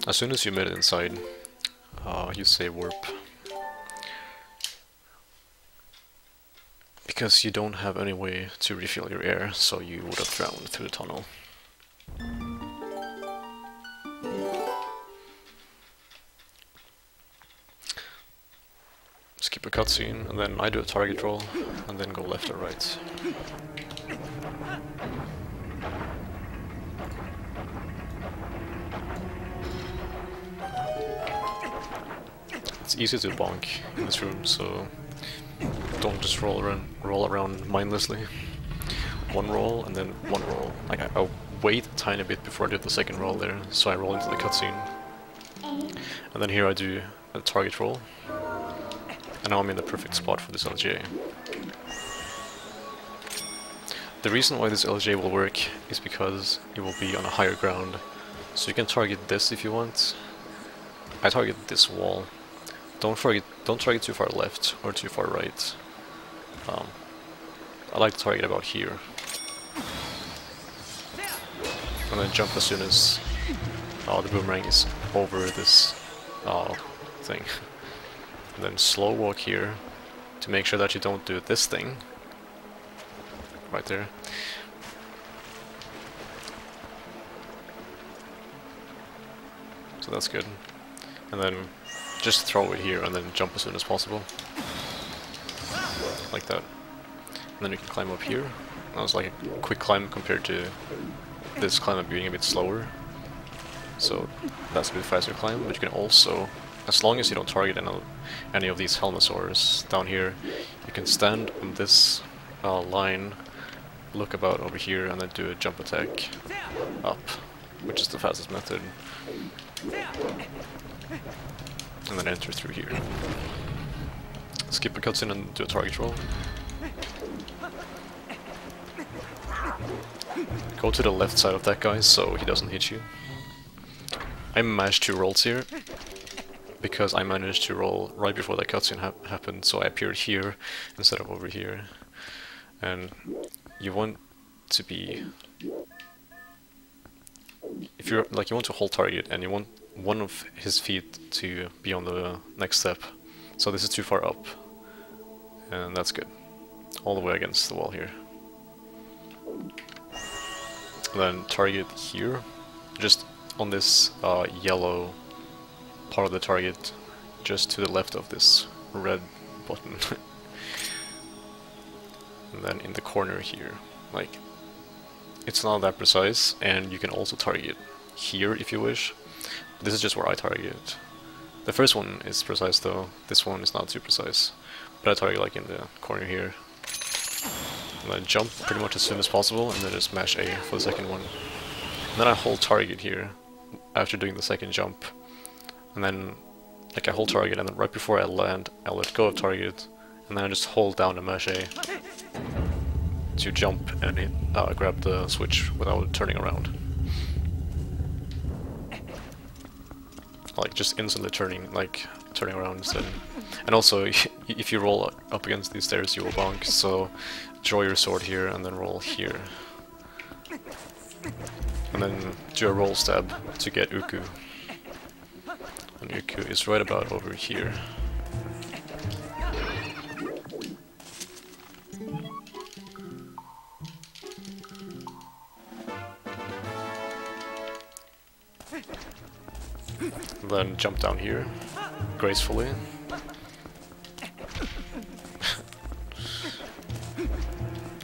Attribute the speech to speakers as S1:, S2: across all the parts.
S1: As soon as you made it inside, you say warp. Because you don't have any way to refill your air, so you would have drowned through the tunnel. Skip a cutscene, and then I do a target roll, and then go left or right. It's easy to bonk in this room, so don't just roll around mindlessly. One roll and then one roll. Like I'll wait a tiny bit before I do the second roll there, so I roll into the cutscene. And then here I do a target roll. And now I'm in the perfect spot for this LJ. The reason why this LJ will work is because it will be on a higher ground. So you can target this if you want. I target this wall. Don't target too far left or too far right. I like to target about here. And then jump as soon as the boomerang is over this thing. And then slow walk here to make sure that you don't do this thing. Right there. So that's good. And then just throw it here and then jump as soon as possible. Like that. And then you can climb up here. That was like a quick climb compared to this climb being a bit slower. So that's a bit faster climb, but you can also, as long as you don't target any of these Helmosaurs down here, you can stand on this line, look about over here, and then do a jump attack up, which is the fastest method. And then enter through here. Skip a cutscene and do a target roll. Go to the left side of that guy so he doesn't hit you. I mashed 2 rolls here because I managed to roll right before that cutscene happened, so I appeared here instead of over here. And you want to be, if you're like, you want to hold target and you want one of his feet to be on the next step. So this is too far up, and that's good. All the way against the wall here. Then target here, just on this yellow part of the target, just to the left of this red button. And then in the corner here, like, it's not that precise, and you can also target here if you wish. This is just where I target. The first one is precise though, this one is not too precise. But I target like in the corner here. And then jump pretty much as soon as possible, and then just mash A for the second one. And then I hold target here after doing the second jump. And then like I hold target, and then right before I land, I let go of target, and then I just hold down the mash A to jump and hit, grab the switch without turning around. Like just instantly turning around instead. And also, if you roll up against these stairs, you will bonk, so draw your sword here and then roll here. And then do a roll stab to get Uku. And Uku is right about over here. Then jump down here, gracefully.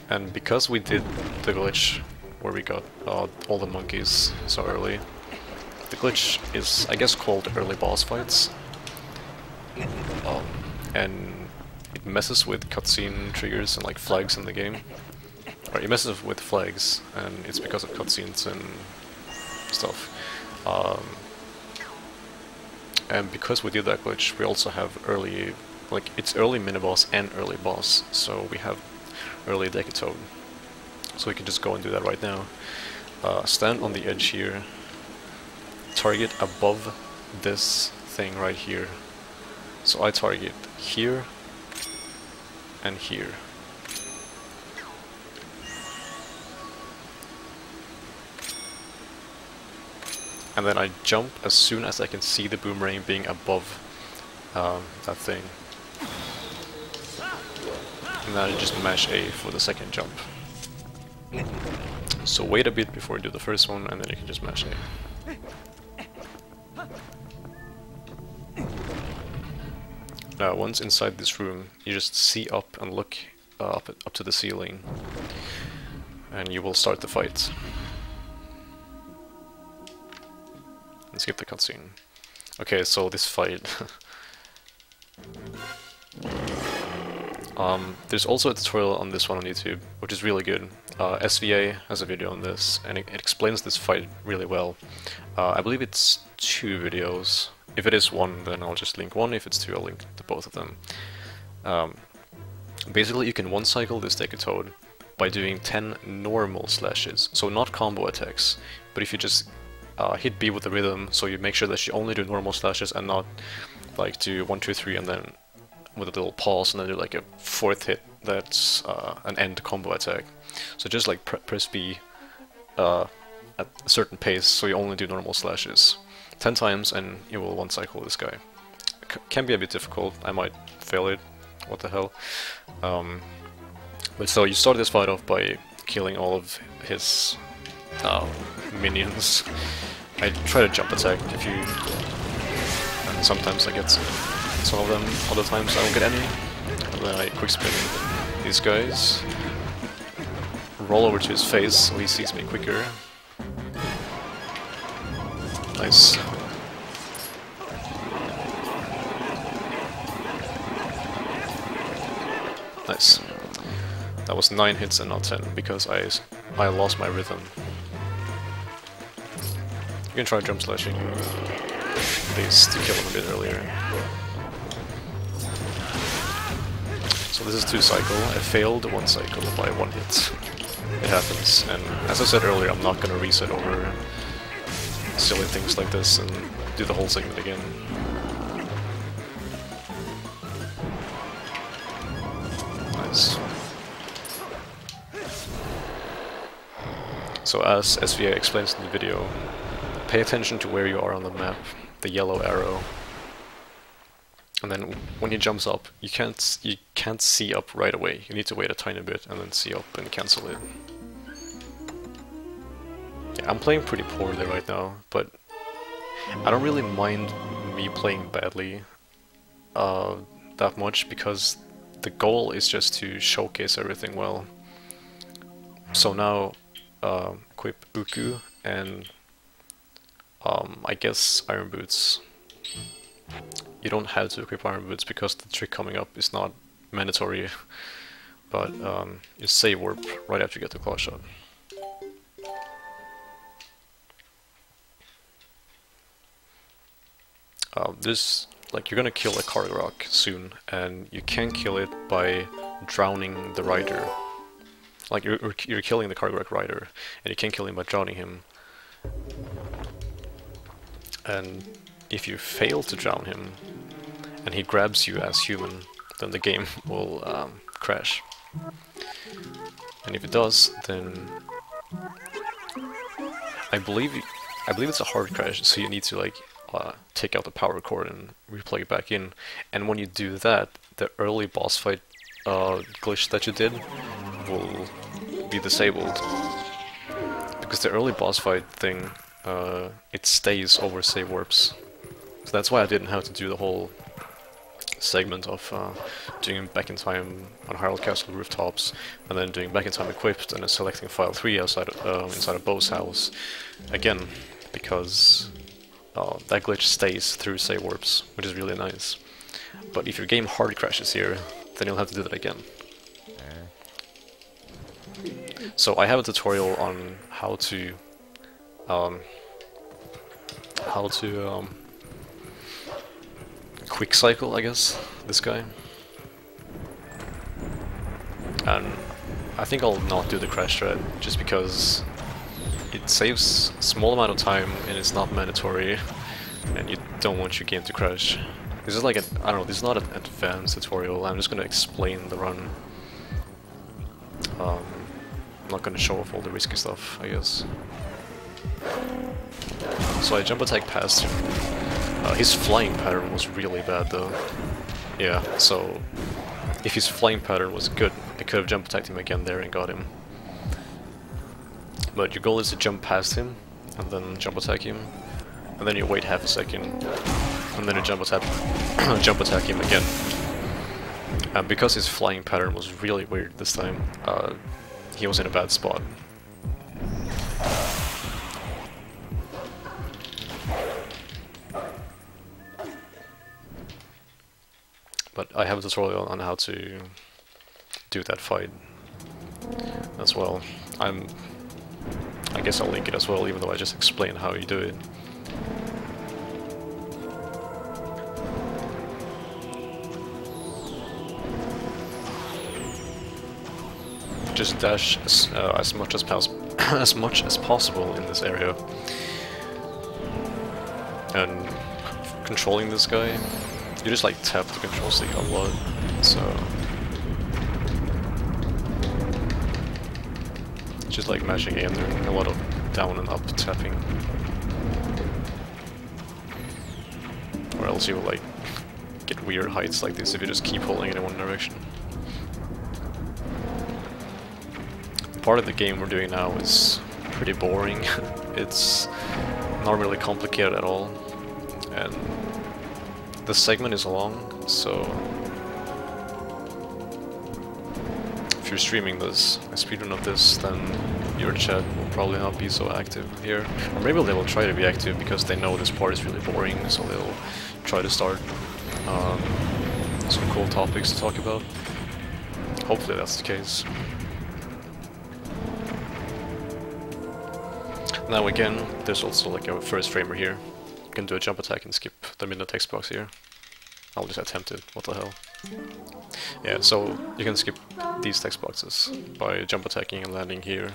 S1: And because we did the glitch where we got all the monkeys so early, the glitch is, I guess, called early boss fights. And it messes with cutscene triggers and like flags in the game. Or it messes with flags, and it's because of cutscenes and stuff. And because we did that glitch, we also have early, like, it's early mini-boss and early boss, so we have early Decatone. So we can just go and do that right now. Stand on the edge here, target above this thing right here. So I target here and here. and then I jump as soon as I can see the boomerang being above that thing. And then I just mash A for the second jump. So wait a bit before you do the first one, and then you can just mash A. Now, once inside this room, you just see up and look up to the ceiling, and you will start the fight. And skip the cutscene. Okay, so this fight. There's also a tutorial on this one on YouTube, which is really good. SVA has a video on this, and it explains this fight really well. I believe it's 2 videos. If it is 1, then I'll just link 1. If it's 2, I'll link to both of them. Basically, you can one-cycle this Decatoad by doing 10 normal slashes, so not combo attacks, but if you just hit B with the rhythm, so you make sure that you only do normal slashes and not like do 1, 2, 3 and then with a little pause and then do like a 4th hit that's an end combo attack. So just like press B at a certain pace, so you only do normal slashes 10 times and you will one-cycle this guy. Can be a bit difficult, I might fail it, what the hell. But so you start this fight off by killing all of his minions. I try to jump attack if you... and sometimes I get some of them, other times I don't get any. And then I quick spin these guys. Roll over to his face so he sees me quicker. Nice. Nice. That was 9 hits and not 10 because I lost my rhythm. You can try jump slashing these to kill him a bit earlier. So this is 2 cycle. I failed 1 cycle by 1 hit. It happens, and as I said earlier, I'm not gonna reset over silly things like this and do the whole segment again. Nice. So as SVA explains in the video, pay attention to where you are on the map, the yellow arrow. And then when he jumps up, you can't see up right away. You need to wait a tiny bit and then see up and cancel it. Yeah, I'm playing pretty poorly right now, but I don't really mind me playing badly that much because the goal is just to showcase everything well. So now equip Uku and I guess Iron Boots. You don't have to equip Iron Boots because the trick coming up is not mandatory, but you save warp right after you get the claw shot. This, like, you're gonna kill a Kargarok soon, and you can kill it by drowning the rider. Like, you're killing the Kargarok rider, and you can kill him by drowning him. And if you fail to drown him, and he grabs you as human, then the game will crash. And if it does, then I believe it's a hard crash, so you need to like take out the power cord and replug it back in. And when you do that, the early boss fight glitch that you did will be disabled, because the early boss fight thing it stays over save warps. So that's why I didn't have to do the whole segment of doing back in time on Hyrule Castle rooftops, and then doing back in time equipped, and then selecting file 3 outside inside of Bo's house again, because that glitch stays through save warps, which is really nice. But if your game hard crashes here, then you'll have to do that again. So I have a tutorial on how to quick cycle, I guess, this guy. And I think I'll not do the crash thread, just because it saves a small amount of time and it's not mandatory, and you don't want your game to crash. This is like I don't know, this is not an advanced tutorial, I'm just gonna explain the run. I'm not gonna show off all the risky stuff, I guess. So I jump attack past him. His flying pattern was really bad though. Yeah, so if his flying pattern was good, I could have jump attacked him again there and got him. But your goal is to jump past him, and then jump attack him, and then you wait half a second, and then you jump attack him again. And because his flying pattern was really weird this time, he was in a bad spot. But I have a tutorial on how to do that fight as well. I guess I'll link it as well, even though I just explained how you do it. Just dash as much as possible in this area, and controlling this guy, you just like tap the control stick a lot. So just like mashing A and doing a lot of down and up tapping, or else you will like get weird heights like this if you just keep holding it in one direction. Part of the game we're doing now is pretty boring. It's not really complicated at all, and the segment is long, so if you're streaming this, a speedrun of this, then your chat will probably not be so active here. Or maybe they will try to be active because they know this part is really boring, so they'll try to start some cool topics to talk about. Hopefully that's the case. Now again, there's also like a first framer here. You can do a jump attack and skip the midnight text box here. I'll just attempt it, what the hell. Yeah, so you can skip these text boxes by jump attacking and landing here.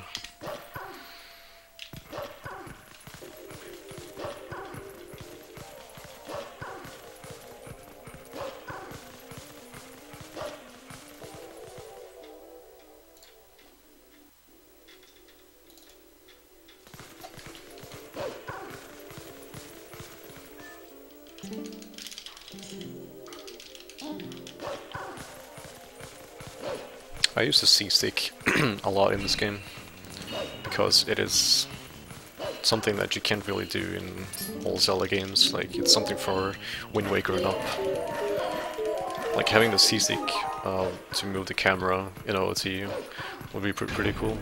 S1: I use the C-stick a lot in this game, because it is something that you can't really do in all Zelda games. Like, it's something for Wind Waker and up. Like, having the C-stick to move the camera in OOT would be pretty cool.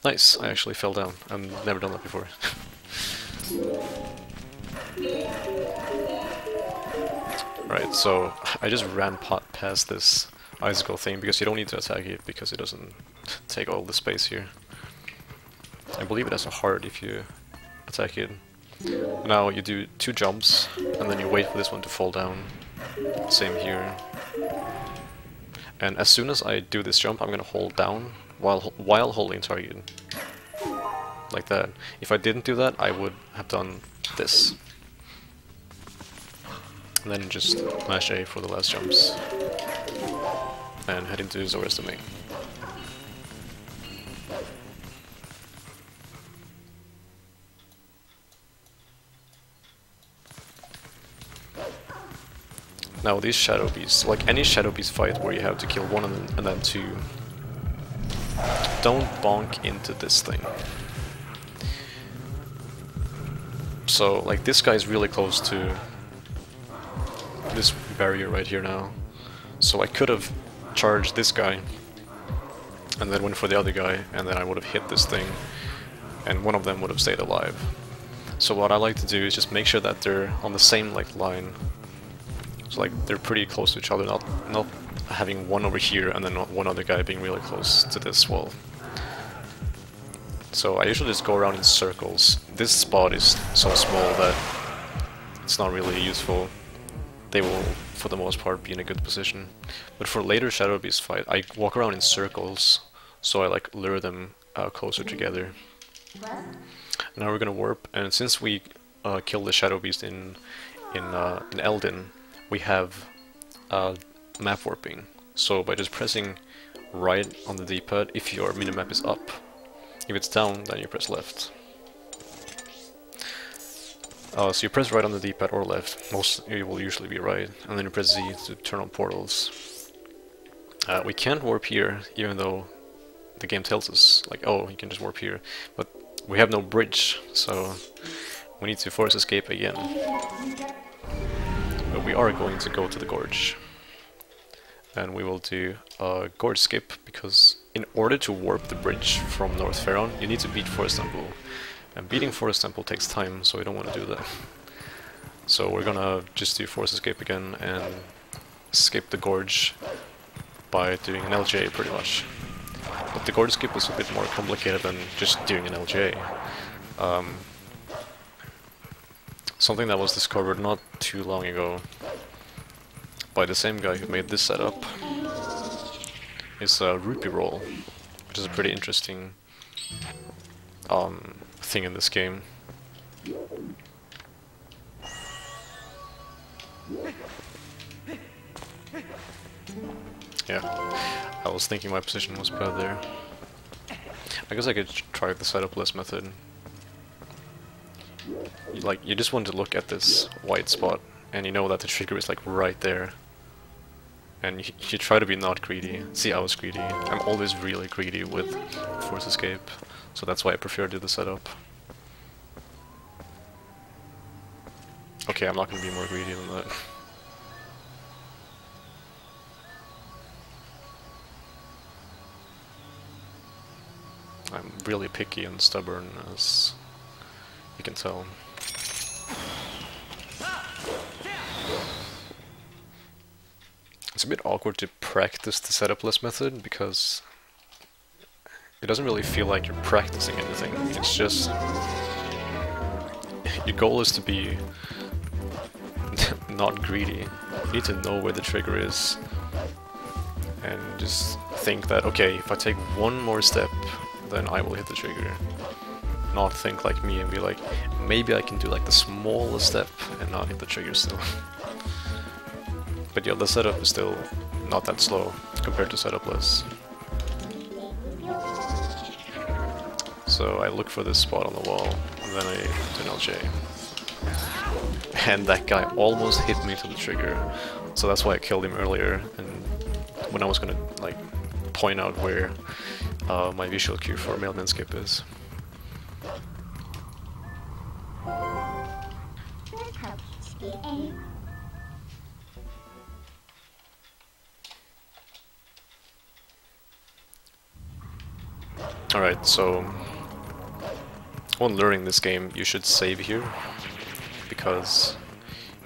S1: Nice, I actually fell down. I've never done that before. Right, so I just ran past this icicle thing because you don't need to attack it because it doesn't take all the space here. I believe it has a heart if you attack it. Now you do 2 jumps and then you wait for this one to fall down. Same here. And as soon as I do this jump, I'm gonna hold down while holding target. Like that. If I didn't do that, I would have done this. And then just mash A for the last jumps. And head into Zora's Domain. Now these Shadow Beasts, like any Shadow Beast fight where you have to kill one and then 2, don't bonk into this thing. So like this guy is really close to this barrier right here now. So I could have charged this guy and then went for the other guy, and then I would have hit this thing and one of them would have stayed alive. So what I like to do is just make sure that they're on the same like line. So like they're pretty close to each other, not having one over here and then one other guy being really close to this wall. So I usually just go around in circles. This spot is so small that it's not really useful. They will, for the most part, be in a good position. But for later Shadow Beast fight, I walk around in circles, so I like lure them closer together. Now we're gonna warp, and since we killed the Shadow Beast in Eldin, we have map warping. So by just pressing right on the D-pad, if your minimap is up, If it's down, then you press left. So you press right on the D-pad or left. It will usually be right, and then you press Z to turn on portals. We can't warp here, even though the game tells us, like, oh, you can just warp here. But we have no bridge, so we need to force escape again. But we are going to go to the gorge. And we will do a gorge skip, because in order to warp the bridge from North Faron, you need to beat Forest Temple. And beating Forest Temple takes time, so we don't want to do that. So we're gonna just do force escape again and skip the gorge by doing an LJ pretty much. But the gorge skip is a bit more complicated than just doing an LJ. Something that was discovered not too long ago by the same guy who made this setup is a rupee roll, which is a pretty interesting thing in this game. Yeah, I was thinking my position was bad there. I guess I could try the setup list method. You just want to look at this white spot, and you know that the trigger is like right there. And you try to be not greedy. See, I was greedy. I'm always really greedy with force escape, so that's why I prefer to do the setup. Okay, I'm not gonna be more greedy than that. I'm really picky and stubborn, as you can tell. It's a bit awkward to practice the setup list method, because it doesn't really feel like you're practicing anything. It's just... your goal is to be not greedy. You need to know where the trigger is, and just think that, okay, if I take one more step, then I will hit the trigger. Not think like me and be like, maybe I can do like the smallest step and not hit the trigger still. But yeah, the setup is still not that slow compared to setup lists. So I look for this spot on the wall, and then I do an LJ. And that guy almost hit me to the trigger, so that's why I killed him earlier. And when I was gonna like point out where my visual cue for mailman skip is. Alright, so when learning this game, you should save here, because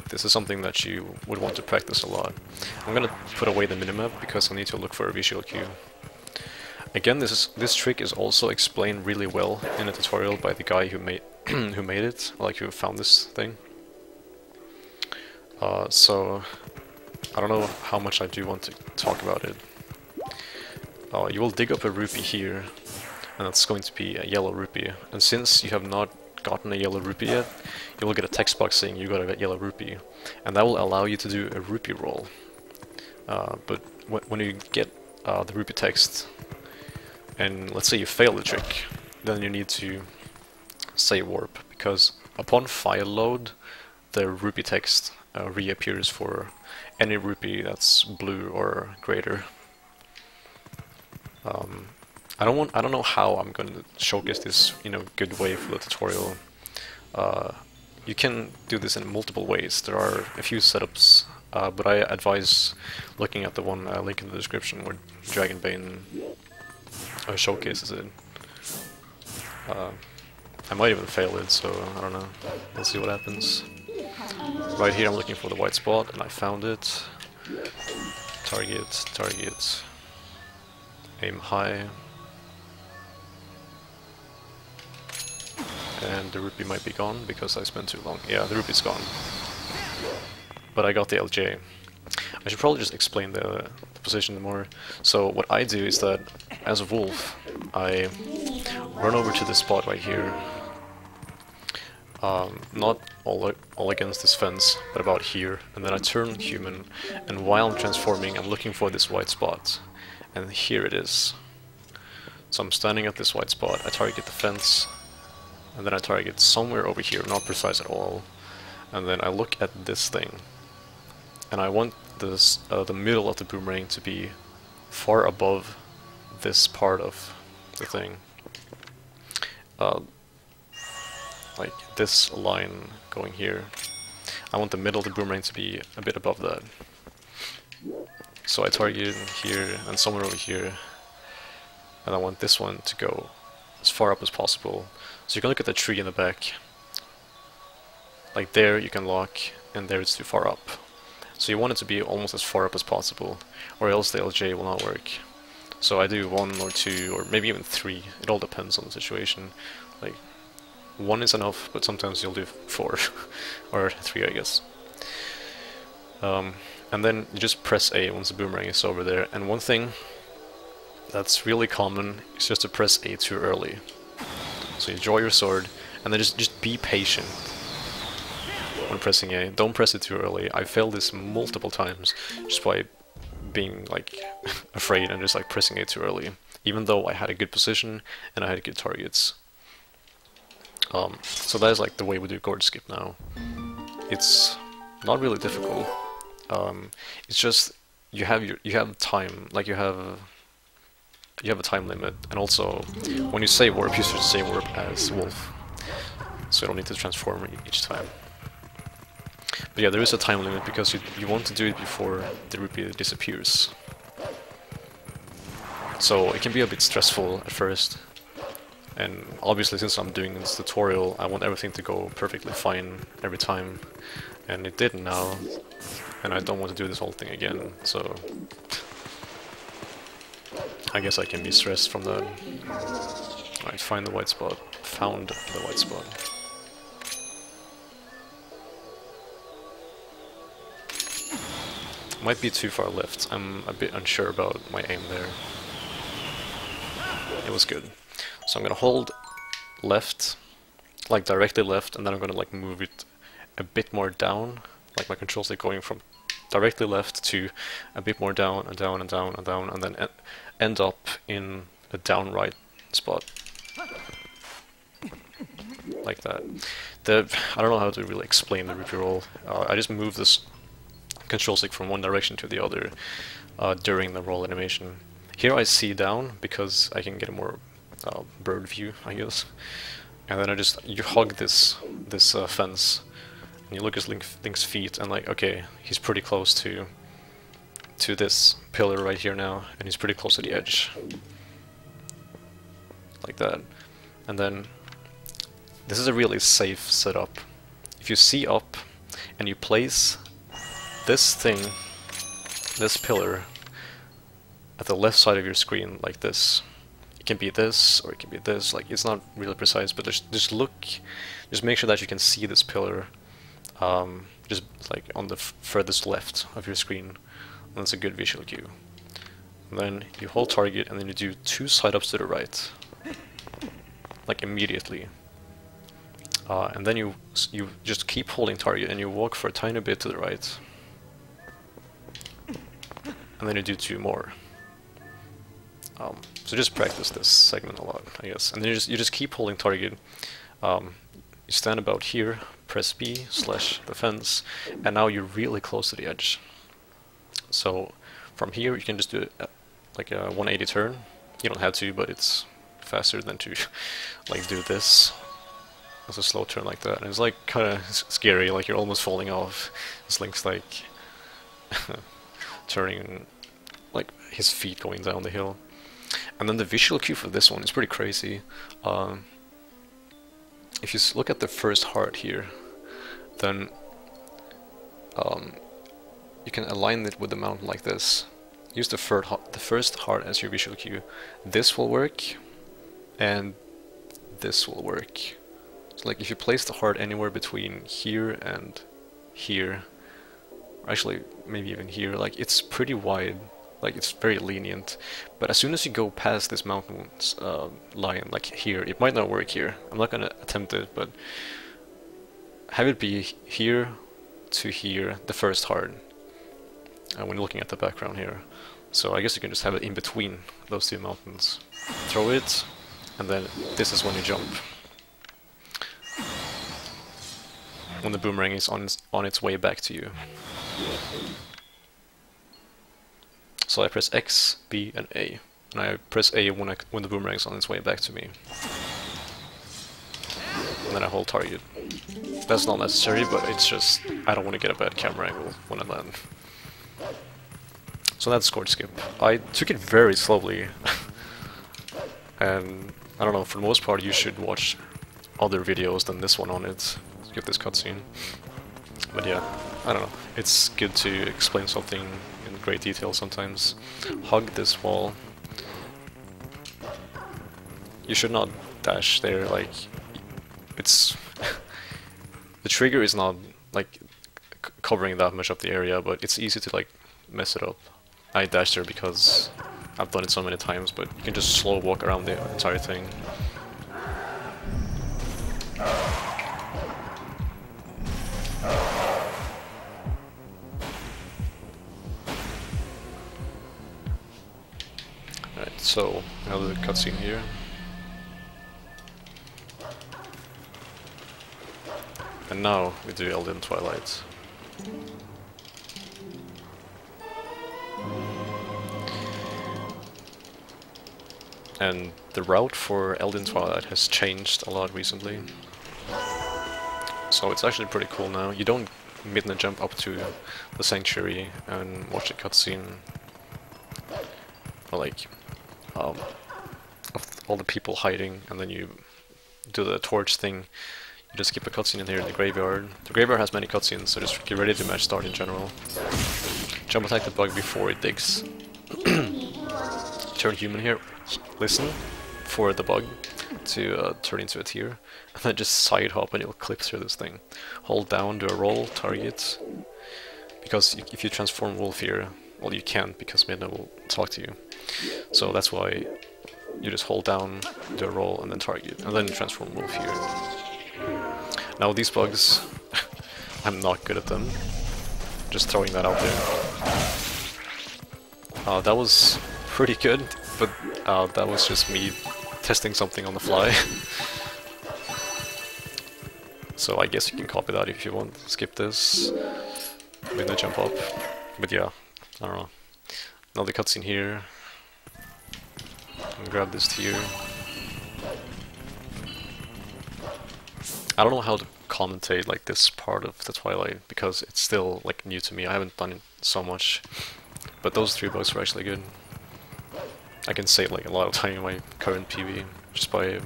S1: this is something that you would want to practice a lot. I'm gonna put away the minimap because I need to look for a visual cue. Again, this trick is also explained really well in a tutorial by the guy who made who made it, like who found this thing. So I don't know how much I do want to talk about it. You will dig up a rupee here, and that's going to be a yellow rupee. And since you have not gotten a yellow rupee yet, you will get a text box saying you got a yellow rupee, and that will allow you to do a rupee roll. But when you get the rupee text, and let's say you fail the trick, then you need to say warp, because upon file load, the rupee text reappears for any rupee that's blue or greater. I don't know how I'm going to showcase this in a good way for the tutorial. You can do this in multiple ways. There are a few setups, but I advise looking at the one link in the description where Dragonbane showcases it. I might even fail it, so I don't know. Let's see what happens. Right here I'm looking for the white spot, and I found it. Target, target. Aim high. And the rupee might be gone because I spent too long. Yeah, the rupee's gone. But I got the LJ. I should probably just explain the position more. So what I do is that, as a wolf, I run over to this spot right here. Not all against this fence, but about here. And then I turn human, and while I'm transforming, I'm looking for this white spot. And here it is. So I'm standing at this white spot, I target the fence, and then I target somewhere over here, not precise at all, and then I look at this thing, and I want this the middle of the boomerang to be far above this part of the thing. Like this line going here. I want the middle of the boomerang to be a bit above that. So I target here and somewhere over here, and I want this one to go as far up as possible. So you can look at the tree in the back. Like there you can lock, and there it's too far up. So you want it to be almost as far up as possible, or else the LJ will not work. So I do 1 or 2 or maybe even 3, it all depends on the situation. Like 1 is enough, but sometimes you'll do 4 or 3, I guess. And then you just press A once the boomerang is over there, and one thing that's really common is just to press A too early. So you draw your sword, and then just be patient when pressing A. Don't press it too early. I failed this multiple times just by being like afraid and just like pressing A too early, even though I had a good position and I had good targets. So that is like the way we do Gorge Skip now. It's not really difficult. It's just you have time, like you have a time limit, and also when you say warp, you should say warp as wolf, so you don't need to transform each time. But yeah, there is a time limit because you want to do it before the rupee disappears. So it can be a bit stressful at first, and obviously since I'm doing this tutorial, I want everything to go perfectly fine every time, and it didn't now, and I don't want to do this whole thing again, so I guess I can be stressed from that. Alright, find the white spot. Found the white spot. Might be too far left. I'm a bit unsure about my aim there. It was good. So I'm gonna hold left, like directly left, and then I'm gonna like move it a bit more down, like my control stick going from directly left to a bit more down and down and down and down, and then end up in a down right spot. Like that. I don't know how to really explain the rupee roll. I just move this control stick from one direction to the other during the roll animation. Here I see down because I can get a more bird view, I guess. And then you hug this fence, and you look at Link's feet, and like, okay, he's pretty close to this pillar right here now, and he's pretty close to the edge. Like that. And then this is a really safe setup. If you see up and you place this thing, this pillar, at the left side of your screen like this. It can be this, or it can be this, like it's not really precise, but just make sure that you can see this pillar just like on the furthest left of your screen, and that's a good visual cue. And then you hold target, and then you do 2 side-ups to the right, like immediately. And then you just keep holding target, and you walk for a tiny bit to the right. And then you do 2 more. So just practice this segment a lot, I guess. And then you just keep holding target. You stand about here, press B / the fence, and now you're really close to the edge. So from here you can just do like a 180 turn. You don't have to, but it's faster than to like do this. It's a slow turn like that, and it's like kind of scary, like you're almost falling off. This Link's like turning, like his feet going down the hill. And then the visual cue for this one is pretty crazy. If you look at the first heart here, then you can align it with the mountain like this. Use the first heart as your visual cue. This will work, and this will work. So like if you place the heart anywhere between here and here, or actually maybe even here, like it's pretty wide. Like it's very lenient, but as soon as you go past this mountain line, like here, it might not work here. I'm not gonna attempt it, but have it be here to here, the first heart. When looking at the background here, So I guess you can just have it in between those two mountains. Throw it, and then this is when you jump. When the boomerang is on its way back to you. So I press X, B, and A. And I press A when the boomerang is on its way back to me. And then I hold target. That's not necessary, but it's just, I don't want to get a bad camera angle when I land. So that's scored skip. I took it very slowly. And I don't know, for the most part you should watch other videos than this one on it to get this cutscene. But yeah, I don't know. It's good to explain something in great detail sometimes. Hug this wall. You should not dash there, like, it's... the trigger is not, like, covering that much of the area, but it's easy to, like, mess it up. I dashed there because I've done it so many times, but you can just slow walk around the entire thing. Alright, so another cutscene here. And now we do Elden Twilight. And the route for Elden Twilight has changed a lot recently. So it's actually pretty cool now. You don't midnight jump up to the sanctuary and watch a cutscene. Or like, of all the people hiding, and then you do the torch thing. You just skip a cutscene in here in the graveyard. The graveyard has many cutscenes, so just get ready to match start in general. Jump attack the bug before it digs. Turn human here. Listen for the bug to turn into a tear, and then just side hop and it'll clip through this thing. Hold down, do a roll, target, because if you transform wolf here, well, you can't because Midna will talk to you. So that's why you just hold down, do a roll, and then target, and then transform wolf here. Now these bugs, I'm not good at them. Just throwing that out there. That was pretty good, but that was just me testing something on the fly. So I guess you can copy that if you want. Skip this, maybe jump up. But yeah, I don't know. Another cutscene here. And grab this tier. I don't know how to commentate like this part of the Twilight because it's still like new to me. I haven't done it so much, but those 3 bugs were actually good. I can save like a lot of time in my current PV just by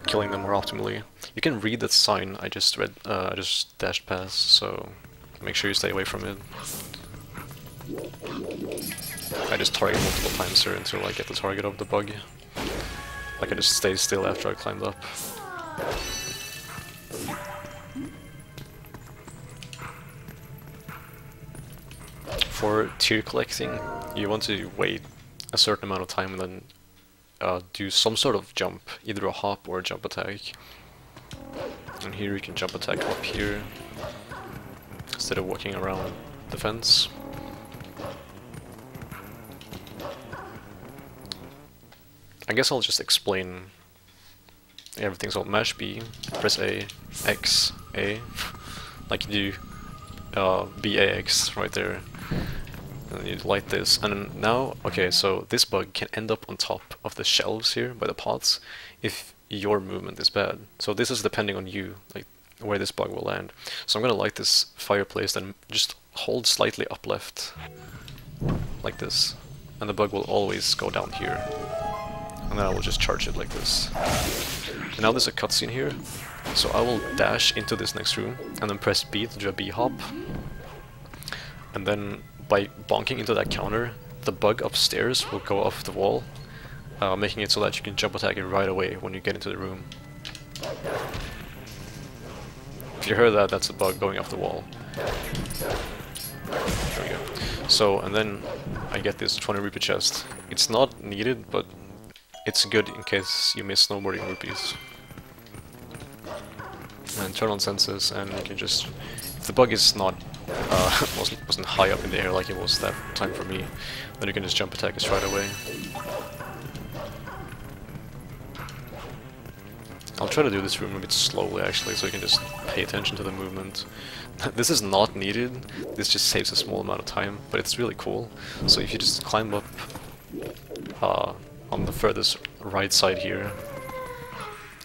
S1: killing them more optimally. You can read that sign I just read. I just dashed past, so make sure you stay away from it. I just target multiple times here until I get the target of the bug. Like I just stay still after I climbed up. For tier collecting, you want to wait a certain amount of time and then do some sort of jump, either a hop or a jump attack. And here you can jump attack up here instead of walking around the fence. I guess I'll just explain everything. So mash B, press A, X, A, like you do BAX right there. And you light this, and now, okay, so this bug can end up on top of the shelves here by the pots if your movement is bad. So this is depending on you, like where this bug will land. So I'm gonna light this fireplace and just hold slightly up left, like this, and the bug will always go down here. And then I will just charge it like this. And now there's a cutscene here, so I will dash into this next room and then press B to do a B hop. And then by bonking into that counter, the bug upstairs will go off the wall, making it so that you can jump attack it right away when you get into the room. If you heard that, that's a bug going off the wall. There we go. So, and then I get this 20 rupee chest. It's not needed, but it's good in case you miss snowboarding rupees. And turn on senses, and you can just... If the bug is not wasn't high up in the air like it was that time for me, then you can just jump attack it right away. I'll try to do this room a bit slowly actually, so you can just pay attention to the movement. This is not needed, this just saves a small amount of time, but it's really cool. So if you just climb up on the furthest right side here,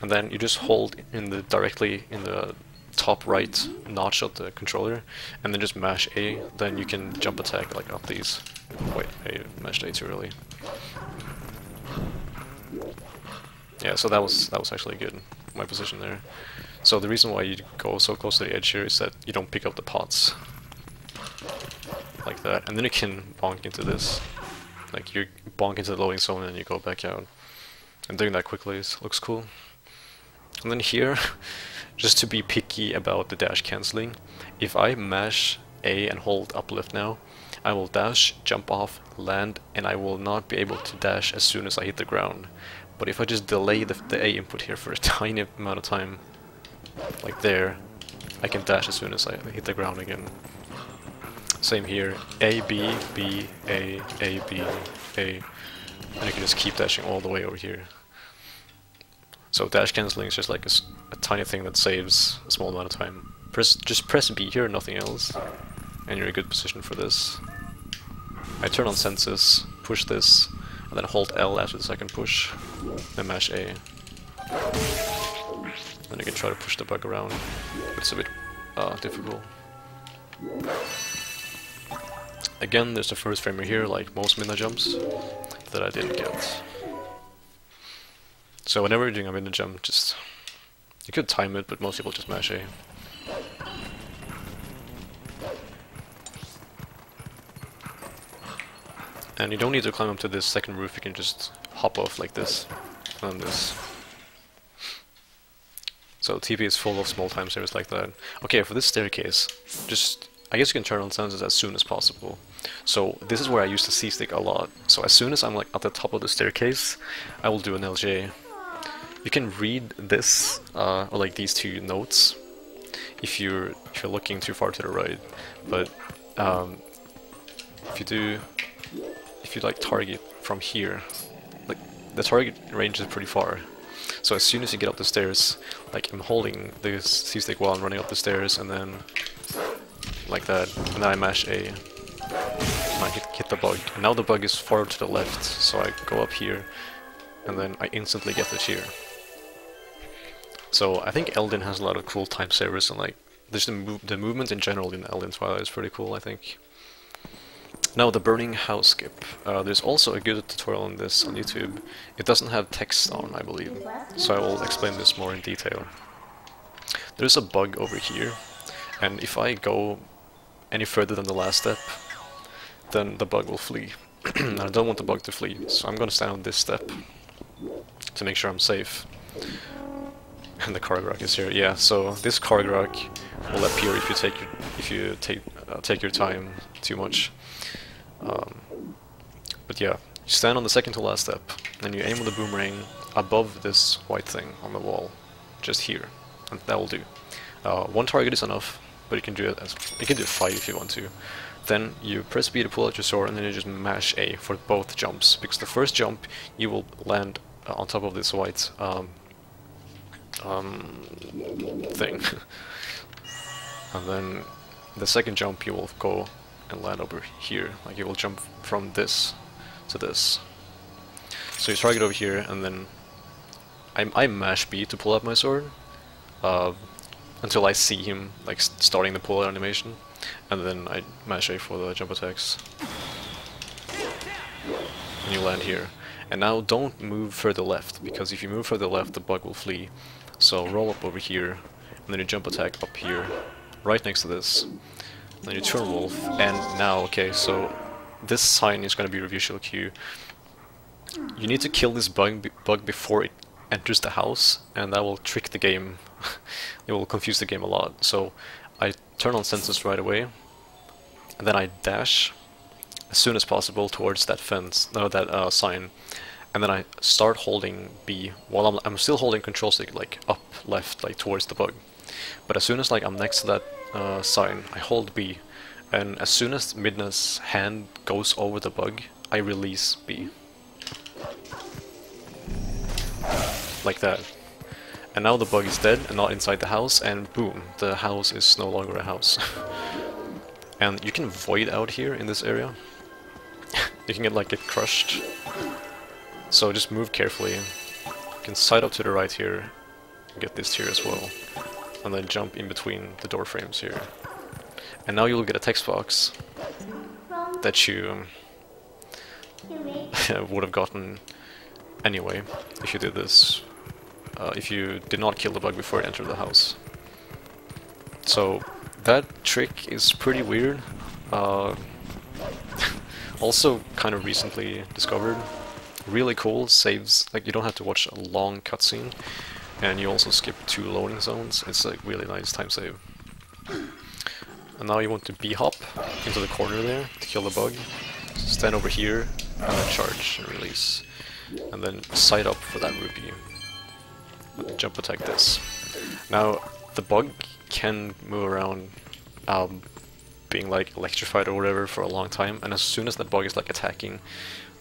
S1: and then you just hold in the directly in the top right notch of the controller, and then just mash A, then you can jump attack like up these. Wait, I mashed A too early. Yeah, so that was actually good, my position there. So the reason why you go so close to the edge here is that you don't pick up the pots. Like that, and then you can bonk into this. Like you bonk into the loading zone and then you go back out. And doing that quickly looks cool. And then here, just to be picky about the dash cancelling, if I mash A and hold uplift now, I will dash, jump off, land, and I will not be able to dash as soon as I hit the ground. But if I just delay the A input here for a tiny amount of time, like there, I can dash as soon as I hit the ground again. Same here, A, B, B, A, B, A, and you can just keep dashing all the way over here. So dash cancelling is just like a tiny thing that saves a small amount of time. Just press B here, nothing else, and you're in a good position for this. I turn on senses, push this, and then hold L after the second push, then mash A. Then you can try to push the bug around, but it's a bit difficult. Again, there's the first framer here, like most midna jumps, that I didn't get. So whenever you're doing a midna jump, just... you could time it, but most people just mash A. And you don't need to climb up to this second roof, you can just hop off like this, and then this. So TP is full of small time savers like that. Okay, for this staircase, just... I guess you can turn on senses as soon as possible. So this is where I use the C-stick a lot. So as soon as I'm like at the top of the staircase, I will do an LJ. You can read this, or like these two notes, if you're looking too far to the right. But if you like target from here, like the target range is pretty far. So as soon as you get up the stairs, like I'm holding the C-stick while I'm running up the stairs, and then like that, and then I mash A, and I hit the bug. And now the bug is far to the left, so I go up here, and then I instantly get it here. So I think Elden has a lot of cool time savers, and like there's the movement in general in Elden Twilight is pretty cool, I think. Now the burning house skip. There's also a good tutorial on this on YouTube. It doesn't have text on, I believe, so I will explain this more in detail. There's a bug over here, and if I go any further than the last step, then the bug will flee. And I don't want the bug to flee, so I'm gonna stand on this step to make sure I'm safe. And the Kargrak is here. Yeah, so this Kargrak will appear if you take your time too much. But yeah, you stand on the second to last step, and you aim with the boomerang above this white thing on the wall, just here, and that will do. One target is enough, but you can do it 5 if you want to. Then you press B to pull out your sword, and then you just mash A for both jumps, because the first jump you will land on top of this white thing, and then the second jump you will go and land over here, like you will jump from this to this. So you target over here, and then I mash B to pull out my sword until I see him like starting the pull out animation, and then I mash A for the jump attacks. And you land here. And now don't move further left, because if you move further left the bug will flee. So roll up over here, and then you jump attack up here, right next to this. And then you turn wolf, and now, okay, so this sign is going to be your visual cue. You need to kill this bug before it enters the house, and that will trick the game. It will confuse the game a lot. So I turn on senses right away, and then I dash as soon as possible towards that fence, no, that sign, and then I start holding B while I'm still holding control stick like up, left, like towards the bug. But as soon as like I'm next to that sign, I hold B, and as soon as Midna's hand goes over the bug, I release B. Like that. And now the bug is dead and not inside the house, and boom, the house is no longer a house. And you can void out here in this area. You can get crushed. So just move carefully. You can side up to the right here, get this here as well, and then jump in between the door frames here. And now you'll get a text box that you would have gotten anyway if you did this. If you did not kill the bug before it entered the house. So that trick is pretty weird. Also kind of recently discovered. Really cool, saves, like you don't have to watch a long cutscene, and you also skip 2 loading zones. It's like really nice time save. And now you want to B-hop into the corner there to kill the bug. Stand over here, and then charge and release. And then side up for that rupee. Jump attack this. Now the bug can move around being like electrified or whatever for a long time, and as soon as the bug is like attacking,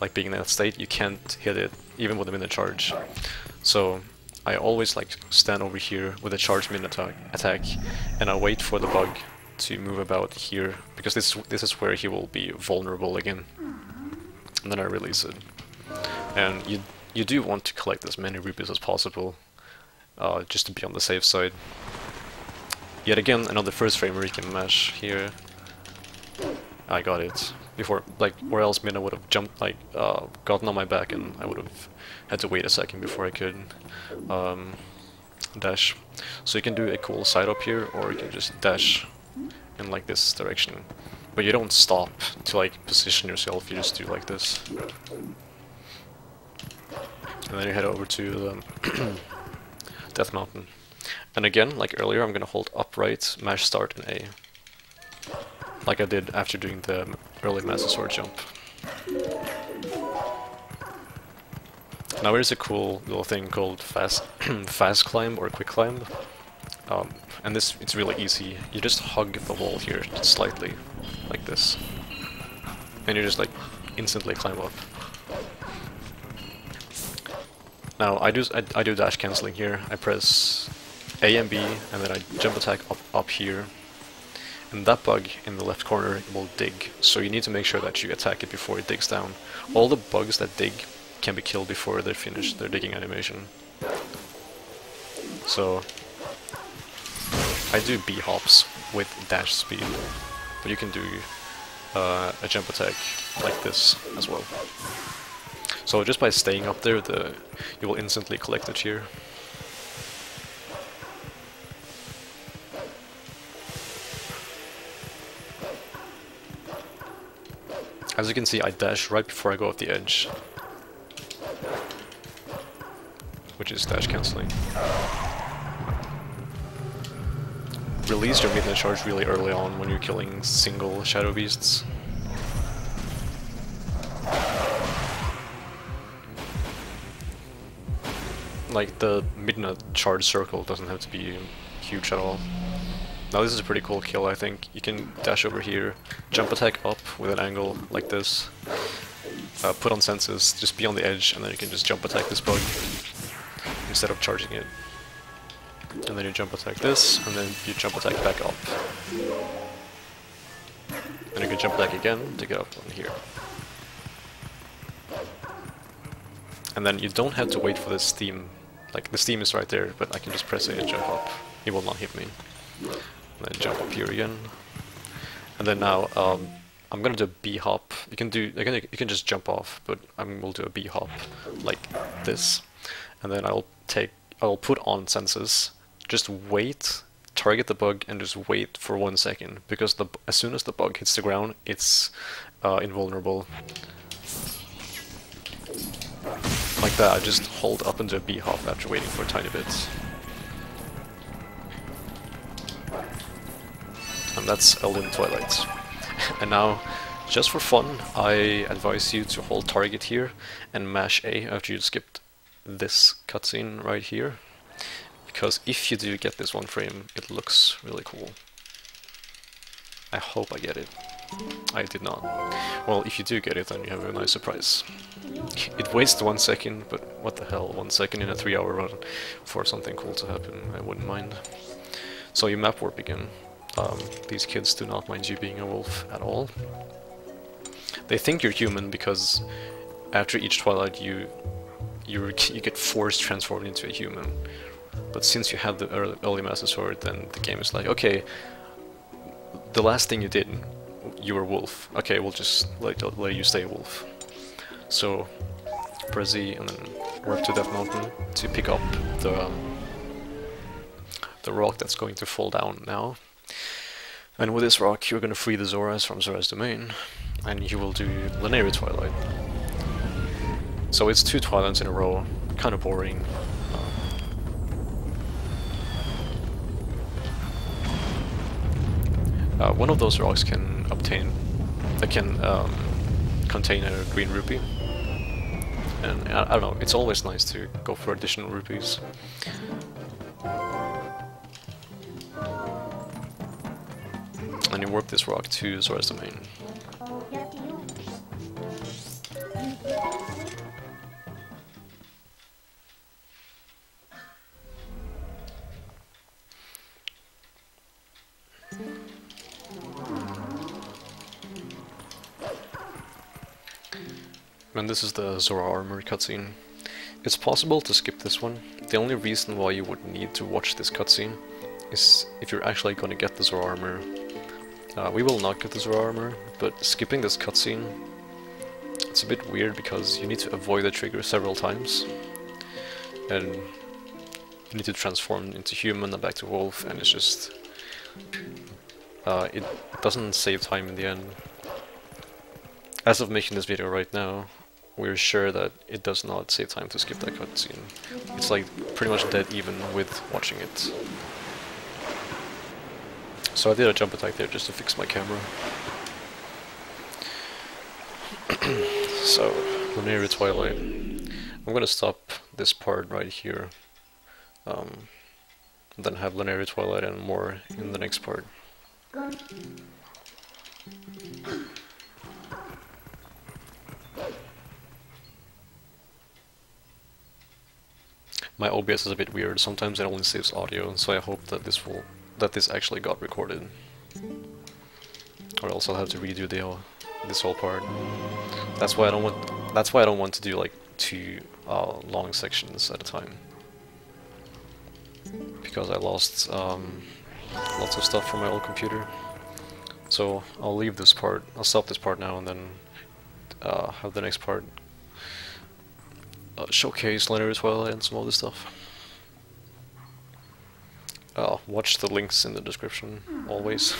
S1: like being in that state, you can't hit it even with a minute charge. So I always like stand over here with a charge minute attack, and I wait for the bug to move about here, because this is where he will be vulnerable again. And then I release it. And you do want to collect as many rupees as possible, just to be on the safe side. Yet again, another first frame where you can mash here. I got it. Before, like, or else Mina would have jumped, like, gotten on my back, and I would have had to wait a second before I could dash. So you can do a cool side up here, or you can just dash in like this direction. But you don't stop to like position yourself, you just do like this. And then you head over to the Death Mountain. And again, like earlier, I'm gonna hold upright, mash start and A. Like I did after doing the early Master Sword jump. Now here's a cool little thing called fast climb or quick climb. And it's really easy. You just hug the wall here just slightly, like this. And you just like instantly climb up. Now I do dash cancelling here. I press A and B, and then I jump attack up here. And that bug in the left corner will dig, so you need to make sure that you attack it before it digs down. All the bugs that dig can be killed before they're finished their digging animation. So I do B hops with dash speed, but you can do a jump attack like this as well. So just by staying up there, you will instantly collect it here. As you can see, I dash right before I go off the edge, which is dash cancelling. Release your midnight charge really early on when you're killing single shadow beasts. Like, the midnight charge circle doesn't have to be huge at all. Now this is a pretty cool kill, I think. You can dash over here, jump attack up with an angle like this, put on senses, just be on the edge, and then you can just jump attack this bug instead of charging it. And then you jump attack this, and then you jump attack back up. And you can jump attack again to get up on here. And then you don't have to wait for the steam. Like, the steam is right there, but I can just press it and jump up. It will not hit me. And then jump up here again. And then now, I'm gonna do a B hop. You can just jump off, but we'll do a B hop like this. And then I'll put on senses. Just wait, target the bug, and just wait for 1 second, because as soon as the bug hits the ground, it's invulnerable. Like that, I just hold up into a B hop after waiting for a tiny bit. And that's Elden Twilight. And now Just for fun, I advise you to hold target here and mash A after you skipped this cutscene right here. Because if you do get this one frame, it looks really cool. I hope I get it. I did not. Well, if you do get it, then you have a nice surprise. It wastes 1 second, but what the hell, 1 second in a 3-hour run for something cool to happen, I wouldn't mind. So you map warp again. These kids do not mind you being a wolf at all. They think you're human because after each Twilight you get force transformed into a human. But since you have the early Master Sword, then the game is like, okay, the last thing you did, you were a wolf. Okay, we'll just let you stay a wolf. So press Z and then warp to Death Mountain to pick up the rock that's going to fall down now. And with this rock, you're going to free the Zoras from Zora's domain, and you will do Linear Twilight. So it's 2 Twilights in a row, kind of boring. One of those rocks can contain a green rupee, and I don't know, it's always nice to go for additional rupees. And you warp this rock to Zora's domain. And this is the Zora armor cutscene. It's possible to skip this one. The only reason why you would need to watch this cutscene is if you're actually going to get the Zora armor. We will not get the Zora armor, but skipping this cutscene, it's a bit weird because you need to avoid the trigger several times. And you need to transform into human and back to wolf, and it's just... it doesn't save time in the end. As of making this video right now, we're sure that it does not save time to skip that cutscene. It's like pretty much dead even with watching it. So I did a jump attack there just to fix my camera. So, Linear Twilight. I'm gonna stop this part right here. Then have Linear Twilight and more in the next part. My OBS is a bit weird. Sometimes it only saves audio, so I hope that this actually got recorded. Or else I'll have to redo this whole part. That's why I don't want to do like 2 long sections at a time. Because I lost lots of stuff from my old computer. So I'll leave this part. I'll stop this part now and then have the next part showcase Linear Twilight and some other stuff. Watch the links in the description, always.